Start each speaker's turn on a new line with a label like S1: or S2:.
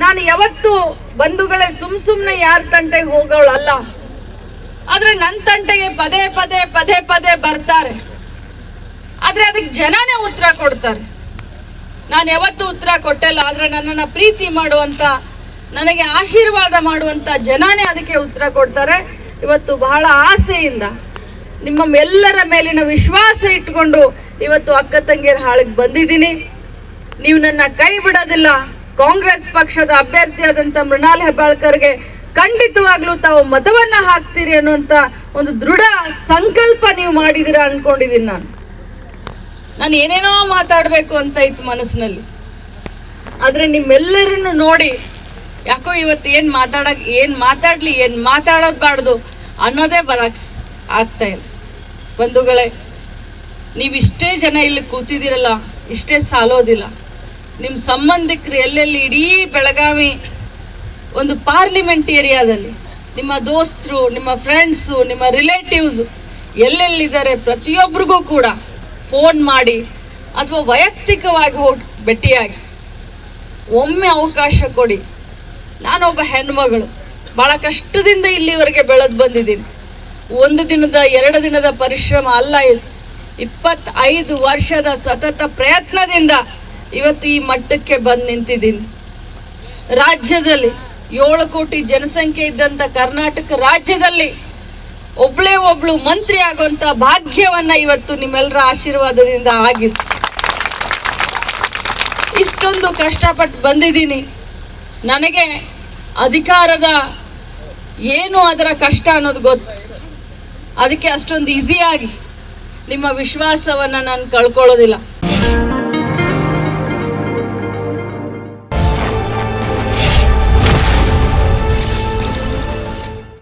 S1: ನಾನು ಯಾವತ್ತು ಬಂಧುಗಳೇ ಸುಮ್ನೆ ಯಾರ ತಂಟೆಗೆ ಹೋಗೋಳಲ್ಲ. ಆದ್ರೆ ನನ್ನ ತಂಟೆಗೆ ಪದೇ ಪದೇ ಪದೇ ಪದೇ ಬರ್ತಾರೆ. ಆದ್ರೆ ಅದಕ್ಕೆ ಜನನೇ ಉತ್ತರ ಕೊಡ್ತಾರೆ. ನಾನು ಯಾವತ್ತೂ ಉತ್ತರ ಕೊಟ್ಟಿಲ್ಲ. ಆದ್ರೆ ನನ್ನನ್ನು ಪ್ರೀತಿ ಮಾಡುವಂತ, ನನಗೆ ಆಶೀರ್ವಾದ ಮಾಡುವಂತ ಜನನೇ ಅದಕ್ಕೆ ಉತ್ತರ ಕೊಡ್ತಾರೆ. ಇವತ್ತು ಬಹಳ ಆಸೆಯಿಂದ ನಿಮ್ಮೆಲ್ಲರ ಮೇಲಿನ ವಿಶ್ವಾಸ ಇಟ್ಕೊಂಡು ಇವತ್ತು ಅಕ್ಕ ತಂಗಿಯರ ಹಾಳಿಗೆ ಬಂದಿದ್ದೀನಿ. ನೀವು ನನ್ನ ಕೈ ಬಿಡೋದಿಲ್ಲ. ಕಾಂಗ್ರೆಸ್ ಪಕ್ಷದ ಅಭ್ಯರ್ಥಿಯಾದಂಥ ಮೃಣಾಲ್ ಹೆಬ್ಬಾಳ್ಕರ್ಗೆ ಖಂಡಿತವಾಗ್ಲೂ ತಾವು ಮತವನ್ನ ಹಾಕ್ತೀರಿ ಅನ್ನುವಂತ ಒಂದು ದೃಢ ಸಂಕಲ್ಪ ನೀವು ಮಾಡಿದಿರಾ ಅನ್ಕೊಂಡಿದ್ದೀನಿ. ನಾನು ಏನೇನೋ ಮಾತಾಡಬೇಕು ಅಂತ ಇತ್ತು ಮನಸ್ಸಿನಲ್ಲಿ. ಆದ್ರೆ ನಿಮ್ಮೆಲ್ಲರನ್ನು ನೋಡಿ ಯಾಕೋ ಇವತ್ತು ಏನ್ ಮಾತಾಡ್ಲಿ ಏನ್ ಮಾತಾಡೋದ್ಬಾರ್ದು ಅನ್ನೋದೇ ಬರಕ್ ಆಗ್ತಾ ಇಲ್ಲ. ಬಂಧುಗಳೇ, ನೀವಿಷ್ಟೇ ಜನ ಇಲ್ಲಿ ಕೂತಿದ್ದೀರಲ್ಲ, ಇಷ್ಟೇ ಸಾಲೋದಿಲ್ಲ. ನಿಮ್ಮ ಸಂಬಂಧಿಕರು ಎಲ್ಲೆಲ್ಲಿ ಇಡೀ ಬೆಳಗಾವಿ ಒಂದು ಪಾರ್ಲಿಮೆಂಟ್ ಏರಿಯಾದಲ್ಲಿ ನಿಮ್ಮ ದೋಸ್ತರು, ನಿಮ್ಮ ಫ್ರೆಂಡ್ಸು, ನಿಮ್ಮ ರಿಲೇಟಿವ್ಸು ಎಲ್ಲೆಲ್ಲಿದ್ದಾರೆ ಪ್ರತಿಯೊಬ್ಬರಿಗೂ ಕೂಡ ಫೋನ್ ಮಾಡಿ ಅಥವಾ ವೈಯಕ್ತಿಕವಾಗಿ ಹೋಗಿ ಭೇಟಿಯಾಗಿ ಒಮ್ಮೆ ಅವಕಾಶ ಕೊಡಿ. ನಾನೊಬ್ಬ ಹೆಣ್ಮಗಳು, ಭಾಳ ಕಷ್ಟದಿಂದ ಇಲ್ಲಿವರೆಗೆ ಬೆಳೆದು ಬಂದಿದ್ದೀನಿ. ಒಂದು ದಿನದ 2 ದಿನದ ಪರಿಶ್ರಮ ಅಲ್ಲ ಇದು. 25 ವರ್ಷದ ಸತತ ಪ್ರಯತ್ನದಿಂದ ಇವತ್ತು ಈ ಮಟ್ಟಕ್ಕೆ ಬಂದು ನಿಂತಿದ್ದೀನಿ. ರಾಜ್ಯದಲ್ಲಿ 7 ಕೋಟಿ ಜನಸಂಖ್ಯೆ ಇದ್ದಂಥ ಕರ್ನಾಟಕ ರಾಜ್ಯದಲ್ಲಿ ಒಬ್ಳು ಮಂತ್ರಿ ಆಗುವಂತ ಭಾಗ್ಯವನ್ನ ಇವತ್ತು ನಿಮ್ಮೆಲ್ಲರ ಆಶೀರ್ವಾದದಿಂದ ಆಗಿದೆ. ಇಷ್ಟೊಂದು ಕಷ್ಟಪಟ್ಟು ಬಂದಿದ್ದೀನಿ. ನನಗೆ ಅಧಿಕಾರದ ಏನು ಅದರ ಕಷ್ಟ ಅನ್ನೋದು ಗೊತ್ತು. ಅದಕ್ಕೆ ಅಷ್ಟೊಂದು ಈಸಿಯಾಗಿ ನಿಮ್ಮ ವಿಶ್ವಾಸವನ್ನ ನಾನು ಕಳ್ಕೊಳ್ಳೋದಿಲ್ಲ.